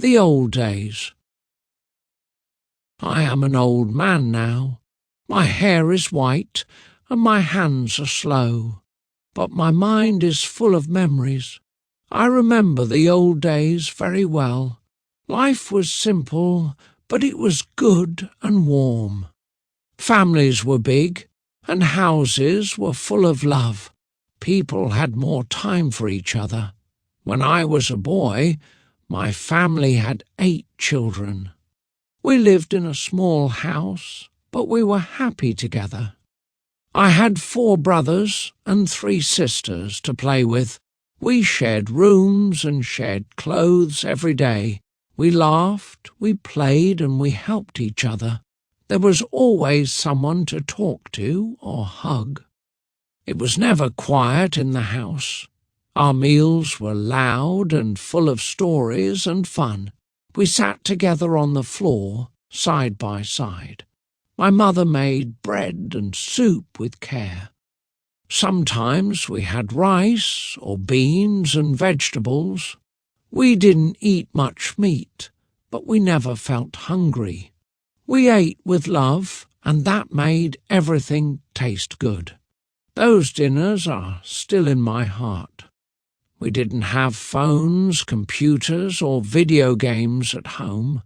The old days. I am an old man now. My hair is white and my hands are slow, but my mind is full of memories. I remember the old days very well. Life was simple, but it was good and warm. Families were big and houses were full of love. People had more time for each other. When I was a boy, my family had 8 children. We lived in a small house, but we were happy together. I had 4 brothers and 3 sisters to play with. We shared rooms and shared clothes every day. We laughed, we played, and we helped each other. There was always someone to talk to or hug. It was never quiet in the house. Our meals were loud and full of stories and fun. We sat together on the floor, side by side. My mother made bread and soup with care. Sometimes we had rice or beans and vegetables. We didn't eat much meat, but we never felt hungry. We ate with love, and that made everything taste good. Those dinners are still in my heart. We didn't have phones, computers, or video games at home.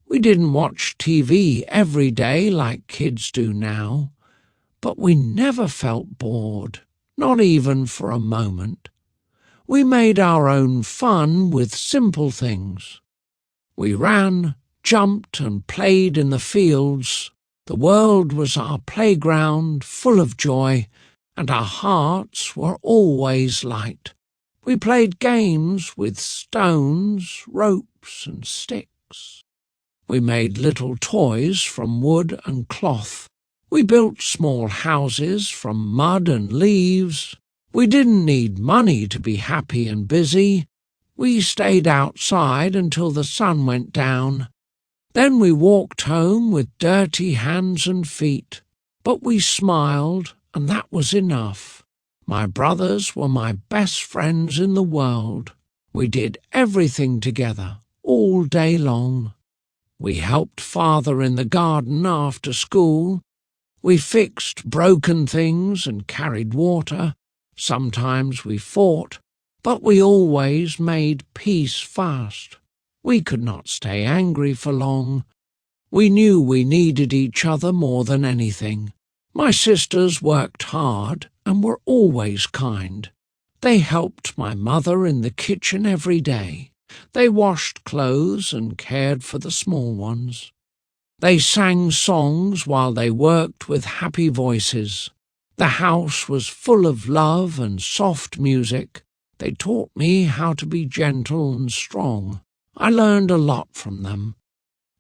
We didn't watch TV every day like kids do now. But we never felt bored, not even for a moment. We made our own fun with simple things. We ran, jumped, and played in the fields. The world was our playground, full of joy, and our hearts were always light. We played games with stones, ropes, and sticks. We made little toys from wood and cloth. We built small houses from mud and leaves. We didn't need money to be happy and busy. We stayed outside until the sun went down. Then we walked home with dirty hands and feet. But we smiled, and that was enough. My brothers were my best friends in the world. We did everything together, all day long. We helped Father in the garden after school. We fixed broken things and carried water. Sometimes we fought, but we always made peace fast. We could not stay angry for long. We knew we needed each other more than anything. My sisters worked hard and were always kind. They helped my mother in the kitchen every day. They washed clothes and cared for the small ones. They sang songs while they worked with happy voices. The house was full of love and soft music. They taught me how to be gentle and strong. I learned a lot from them.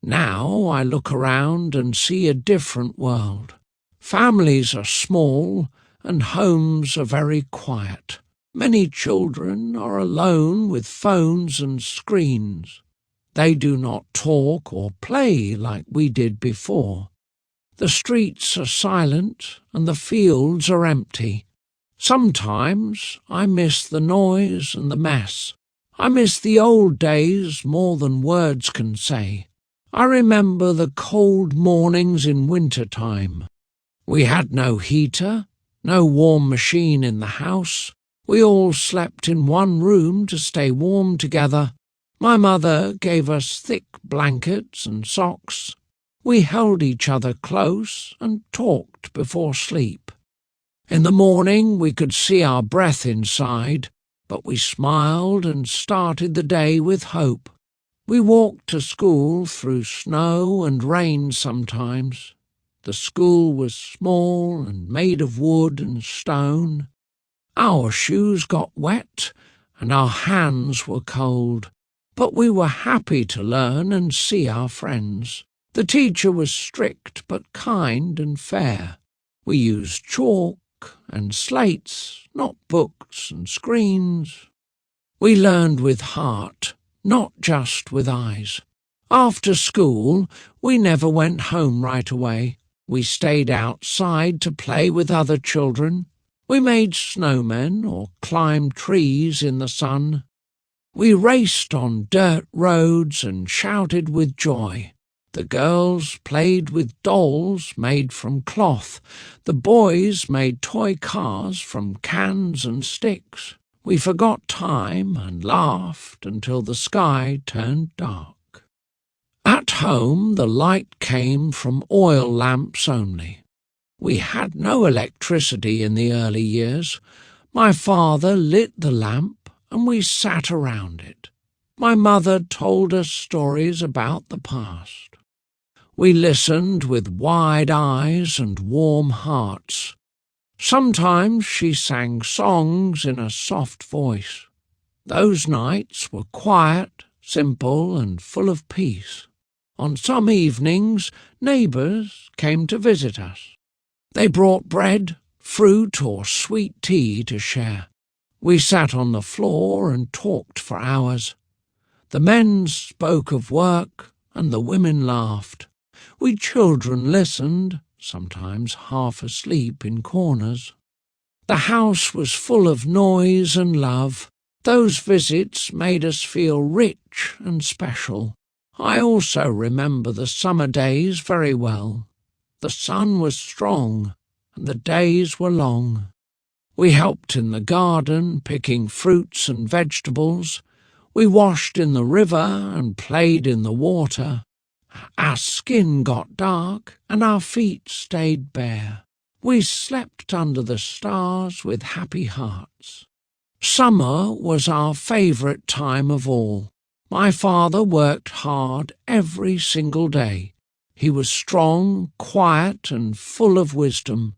Now I look around and see a different world. Families are small and homes are very quiet. Many children are alone with phones and screens. They do not talk or play like we did before. The streets are silent and the fields are empty. Sometimes I miss the noise and the mess. I miss the old days more than words can say. I remember the cold mornings in winter time. We had no heater, no warm machine in the house. We all slept in one room to stay warm together. My mother gave us thick blankets and socks. We held each other close and talked before sleep. In the morning we could see our breath inside, but we smiled and started the day with hope. We walked to school through snow and rain sometimes. The school was small and made of wood and stone. Our shoes got wet and our hands were cold. But we were happy to learn and see our friends. The teacher was strict but kind and fair. We used chalk and slates, not books and screens. We learned with heart, not just with eyes. After school, we never went home right away. We stayed outside to play with other children. We made snowmen or climbed trees in the sun. We raced on dirt roads and shouted with joy. The girls played with dolls made from cloth. The boys made toy cars from cans and sticks. We forgot time and laughed until the sky turned dark. At home, the light came from oil lamps only. We had no electricity in the early years. My father lit the lamp and we sat around it. My mother told us stories about the past. We listened with wide eyes and warm hearts. Sometimes she sang songs in a soft voice. Those nights were quiet, simple, and full of peace. On some evenings, neighbours came to visit us. They brought bread, fruit, or sweet tea to share. We sat on the floor and talked for hours. The men spoke of work and the women laughed. We children listened, sometimes half asleep in corners. The house was full of noise and love. Those visits made us feel rich and special. I also remember the summer days very well. The sun was strong and the days were long. We helped in the garden, picking fruits and vegetables. We washed in the river and played in the water. Our skin got dark and our feet stayed bare. We slept under the stars with happy hearts. Summer was our favourite time of all. My father worked hard every single day. He was strong, quiet, and full of wisdom.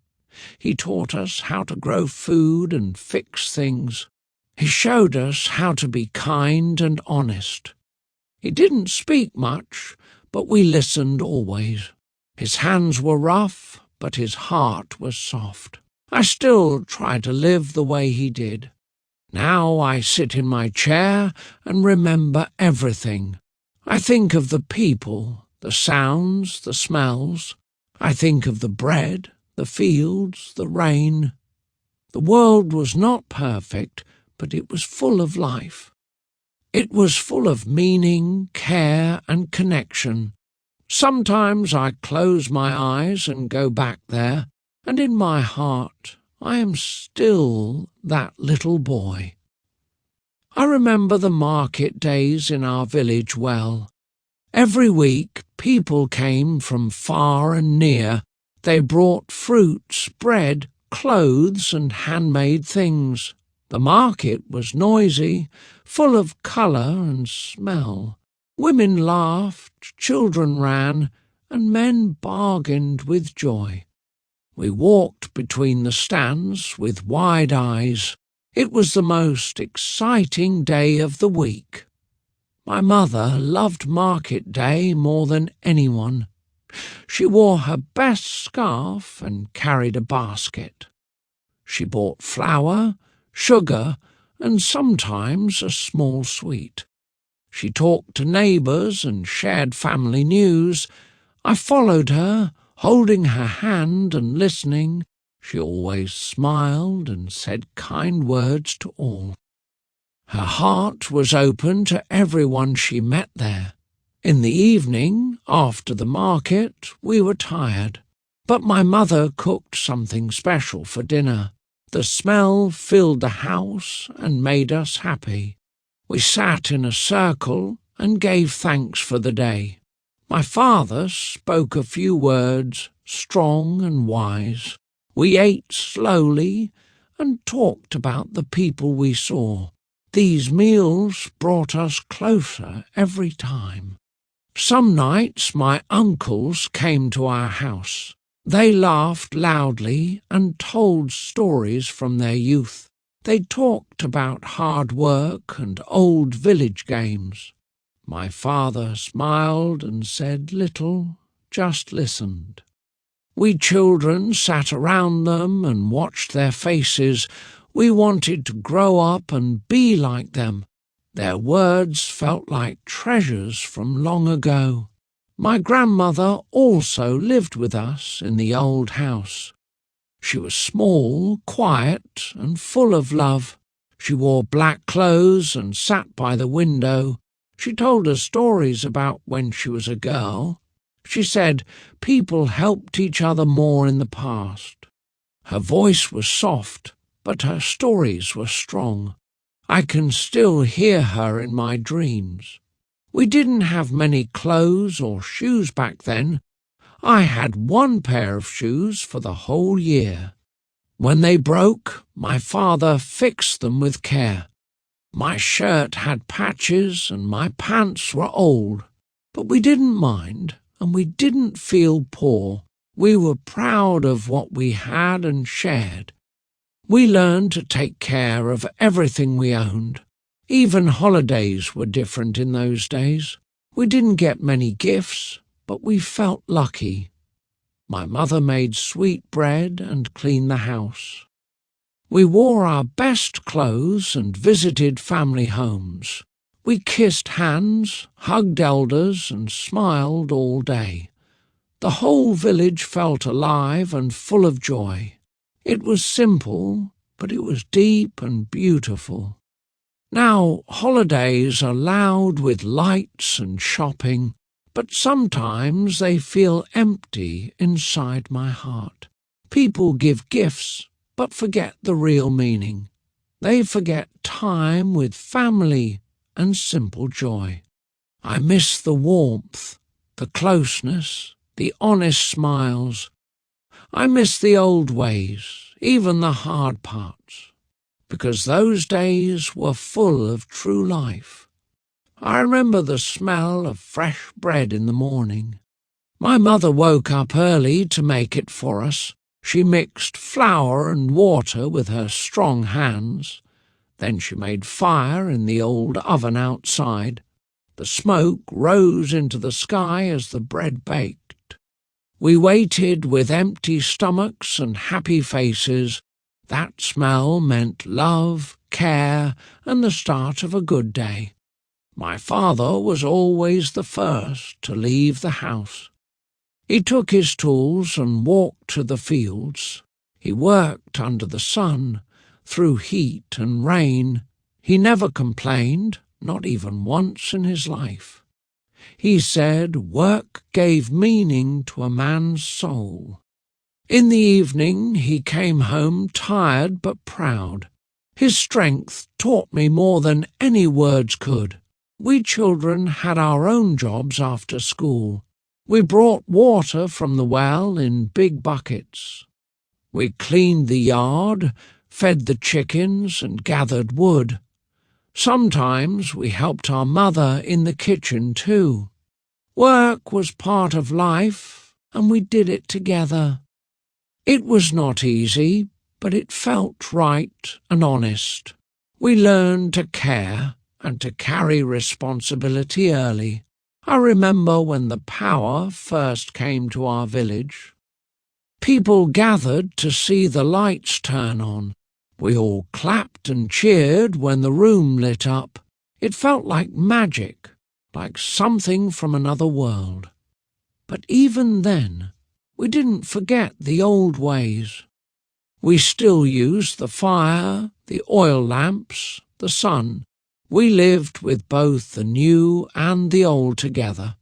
He taught us how to grow food and fix things. He showed us how to be kind and honest. He didn't speak much, but we listened always. His hands were rough, but his heart was soft. I still try to live the way he did. Now I sit in my chair and remember everything. I think of the people, the sounds, the smells. I think of the bread, the fields, the rain. The world was not perfect, but it was full of life. It was full of meaning, care, and connection. Sometimes I close my eyes and go back there, and in my heart I am still that little boy. I remember the market days in our village well. Every week people came from far and near. They brought fruits, bread, clothes, and handmade things. The market was noisy, full of colour and smell. Women laughed, children ran, and men bargained with joy. We walked between the stands with wide eyes. It was the most exciting day of the week. My mother loved market day more than anyone. She wore her best scarf and carried a basket. She bought flour, sugar, and sometimes a small sweet. She talked to neighbours and shared family news. I followed her, holding her hand and listening. She always smiled and said kind words to all. Her heart was open to everyone she met there. In the evening, after the market, we were tired, but my mother cooked something special for dinner. The smell filled the house and made us happy. We sat in a circle and gave thanks for the day. My father spoke a few words, strong and wise. We ate slowly and talked about the people we saw. These meals brought us closer every time. Some nights my uncles came to our house. They laughed loudly and told stories from their youth. They talked about hard work and old village games. My father smiled and said little, just listened. We children sat around them and watched their faces. We wanted to grow up and be like them. Their words felt like treasures from long ago. My grandmother also lived with us in the old house. She was small, quiet, and full of love. She wore black clothes and sat by the window. She told us stories about when she was a girl. She said people helped each other more in the past. Her voice was soft, but her stories were strong. I can still hear her in my dreams. We didn't have many clothes or shoes back then. I had one pair of shoes for the whole year. When they broke, my father fixed them with care. My shirt had patches and my pants were old, but we didn't mind and we didn't feel poor. We were proud of what we had and shared. We learned to take care of everything we owned. Even holidays were different in those days. We didn't get many gifts, but we felt lucky. My mother made sweet bread and cleaned the house. We wore our best clothes and visited family homes. We kissed hands, hugged elders, and smiled all day. The whole village felt alive and full of joy. It was simple, but it was deep and beautiful. Now holidays are loud with lights and shopping, but sometimes they feel empty inside my heart. People give gifts, but forget the real meaning. They forget time with family and simple joy. I miss the warmth, the closeness, the honest smiles. I miss the old ways, even the hard parts, because those days were full of true life. I remember the smell of fresh bread in the morning. My mother woke up early to make it for us. She mixed flour and water with her strong hands. Then she made fire in the old oven outside. The smoke rose into the sky as the bread baked. We waited with empty stomachs and happy faces. That smell meant love, care, and the start of a good day. My father was always the first to leave the house. He took his tools and walked to the fields. He worked under the sun, through heat and rain. He never complained, not even once in his life. He said work gave meaning to a man's soul. In the evening he came home tired but proud. His strength taught me more than any words could. We children had our own jobs after school. We brought water from the well in big buckets. We cleaned the yard, fed the chickens, and gathered wood. Sometimes we helped our mother in the kitchen too. Work was part of life, and we did it together. It was not easy, but it felt right and honest. We learned to care and to carry responsibility early. I remember when the power first came to our village. People gathered to see the lights turn on. We all clapped and cheered when the room lit up. It felt like magic, like something from another world. But even then, we didn't forget the old ways. We still used the fire, the oil lamps, the sun. We lived with both the new and the old together.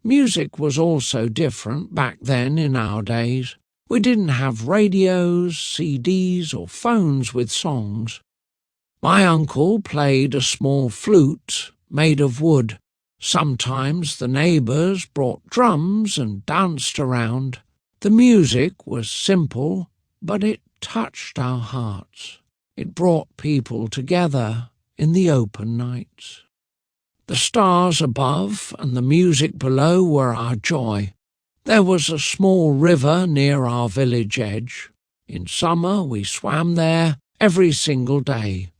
Music was also different back then in our days. We didn't have radios, CDs or phones with songs. My uncle played a small flute made of wood. Sometimes the neighbours brought drums and danced around. The music was simple, but it touched our hearts. It brought people together in the open nights. The stars above and the music below were our joy. There was a small river near our village edge. In summer we swam there every single day.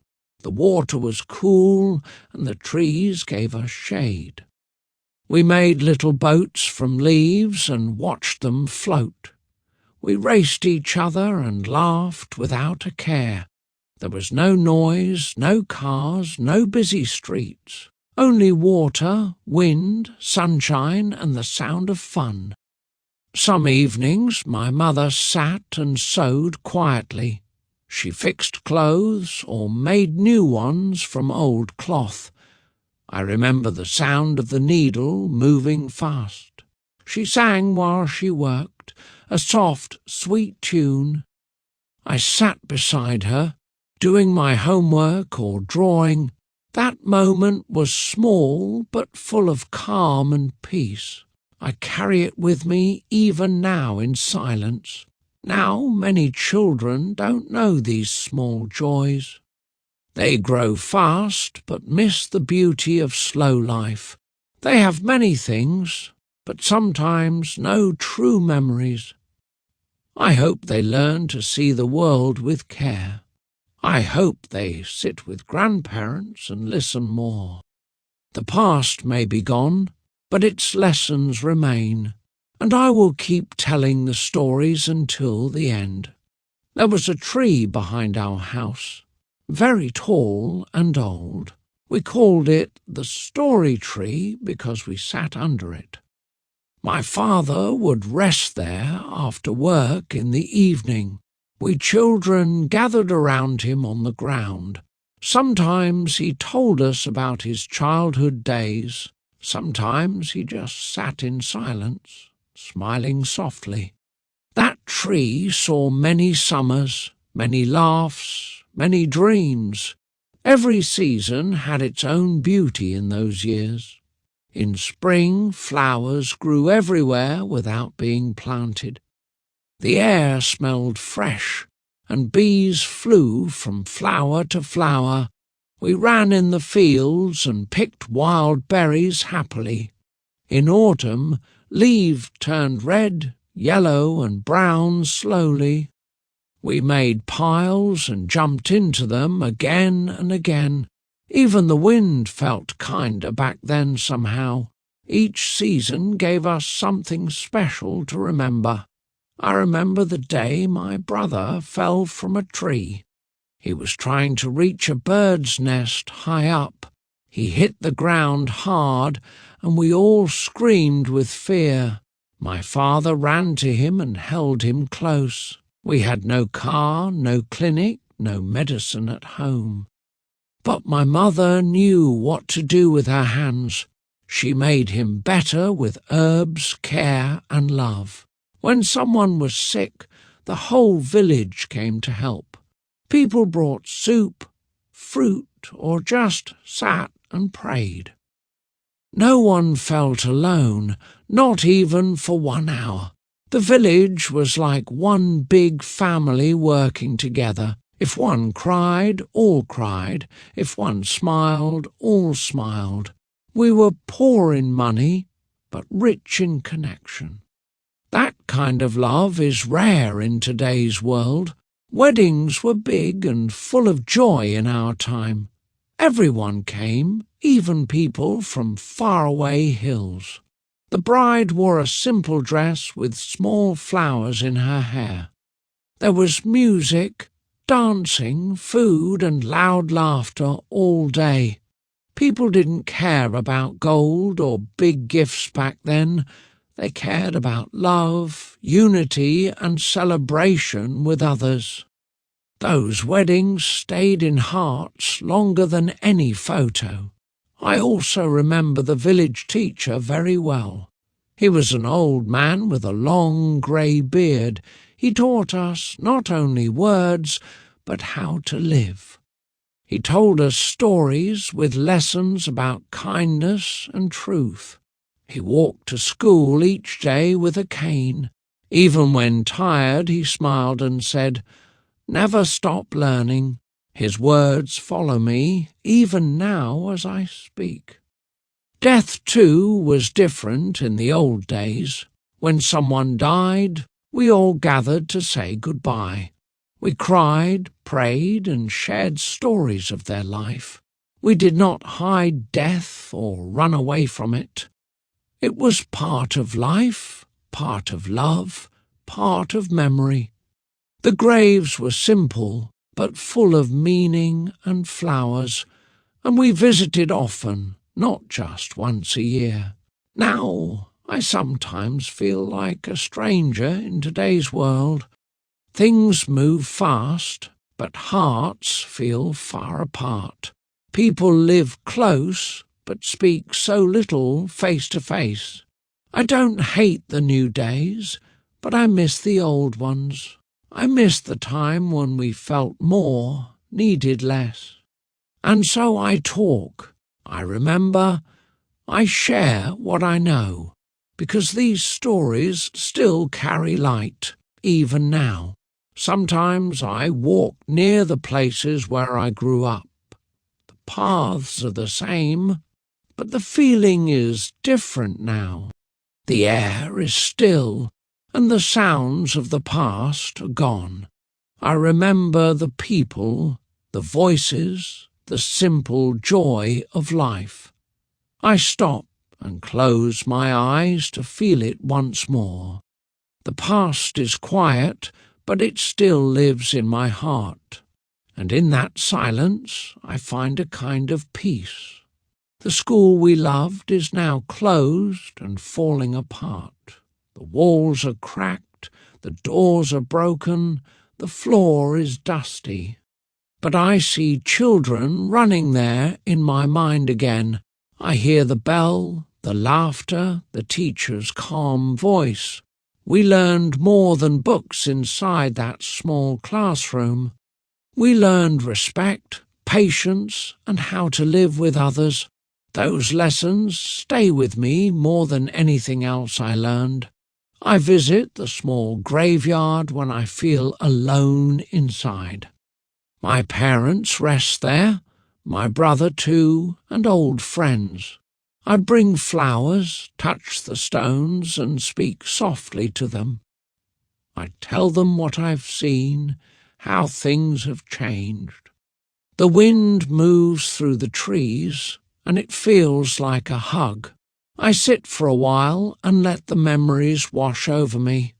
The water was cool and the trees gave us shade. We made little boats from leaves and watched them float. We raced each other and laughed without a care. There was no noise, no cars, no busy streets. Only water, wind, sunshine, and the sound of fun. Some evenings my mother sat and sewed quietly. She fixed clothes or made new ones from old cloth. I remember the sound of the needle moving fast. She sang while she worked, a soft, sweet tune. I sat beside her, doing my homework or drawing. That moment was small but full of calm and peace. I carry it with me even now in silence. Now many children don't know these small joys. They grow fast but miss the beauty of slow life. They have many things, but sometimes no true memories. I hope they learn to see the world with care. I hope they sit with grandparents and listen more. The past may be gone, but its lessons remain, and I will keep telling the stories until the end. There was a tree behind our house, very tall and old. We called it the story tree because we sat under it. My father would rest there after work in the evening. We children gathered around him on the ground. Sometimes he told us about his childhood days. Sometimes he just sat in silence, smiling softly. That tree saw many summers, many laughs, many dreams. Every season had its own beauty in those years. In spring, flowers grew everywhere without being planted. The air smelled fresh, and bees flew from flower to flower. We ran in the fields and picked wild berries happily. In autumn, leaves turned red, yellow, and brown slowly. We made piles and jumped into them again and again. Even the wind felt kinder back then somehow. Each season gave us something special to remember. I remember the day my brother fell from a tree. He was trying to reach a bird's nest high up. He hit the ground hard, and we all screamed with fear. My father ran to him and held him close. We had no car, no clinic, no medicine at home. But my mother knew what to do with her hands. She made him better with herbs, care, and love. When someone was sick, the whole village came to help. People brought soup, fruit, or just sat and prayed. No one felt alone, not even for 1 hour. The village was like one big family working together. If one cried, all cried. If one smiled, all smiled. We were poor in money, but rich in connection. That kind of love is rare in today's world. Weddings were big and full of joy in our time. Everyone came, even people from faraway hills. The bride wore a simple dress with small flowers in her hair. There was music, dancing, food, and loud laughter all day. People didn't care about gold or big gifts back then. They cared about love, unity, and celebration with others. Those weddings stayed in hearts longer than any photo. I also remember the village teacher very well. He was an old man with a long grey beard. He taught us not only words, but how to live. He told us stories with lessons about kindness and truth. He walked to school each day with a cane. Even when tired, he smiled and said, "Never stop learning." His words follow me even now as I speak. Death, too, was different in the old days. When someone died, we all gathered to say goodbye. We cried, prayed, and shared stories of their life. We did not hide death or run away from it. It was part of life, part of love, part of memory. The graves were simple, but full of meaning and flowers, and we visited often, not just once a year. Now I sometimes feel like a stranger in today's world. Things move fast, but hearts feel far apart. People live close, but speak so little face to face. I don't hate the new days, but I miss the old ones. I miss the time when we felt more, needed less. And so I talk, I remember, I share what I know, because these stories still carry light, even now. Sometimes I walk near the places where I grew up. The paths are the same, but the feeling is different now. The air is still, and the sounds of the past are gone. I remember the people, the voices, the simple joy of life. I stop and close my eyes to feel it once more. The past is quiet, but it still lives in my heart, and in that silence I find a kind of peace. The school we loved is now closed and falling apart. The walls are cracked, the doors are broken, the floor is dusty. But I see children running there in my mind again. I hear the bell, the laughter, the teacher's calm voice. We learned more than books inside that small classroom. We learned respect, patience, and how to live with others. Those lessons stay with me more than anything else I learned. I visit the small graveyard when I feel alone inside. My parents rest there, my brother too, and old friends. I bring flowers, touch the stones, and speak softly to them. I tell them what I've seen, how things have changed. The wind moves through the trees, and it feels like a hug. I sit for a while and let the memories wash over me.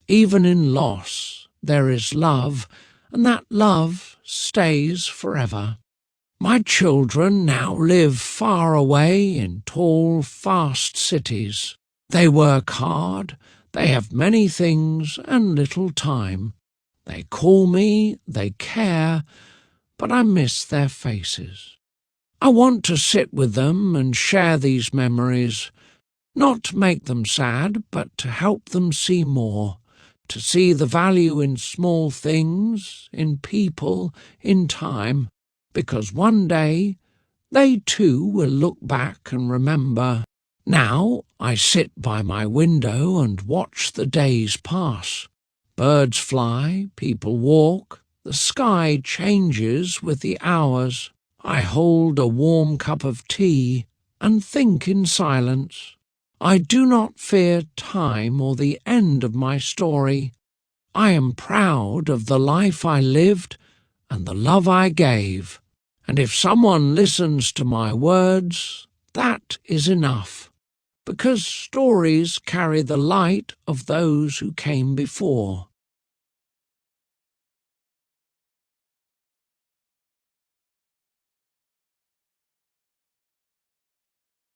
Even in loss, there is love, and that love stays forever. My children now live far away in tall, fast cities. They work hard, they have many things and little time. They call me, they care, but I miss their faces. I want to sit with them and share these memories, not to make them sad, but to help them see more, to see the value in small things, in people, in time, because one day they too will look back and remember. Now I sit by my window and watch the days pass. Birds fly, people walk, the sky changes with the hours. I hold a warm cup of tea and think in silence. I do not fear time or the end of my story. I am proud of the life I lived and the love I gave. And if someone listens to my words, that is enough, because stories carry the light of those who came before.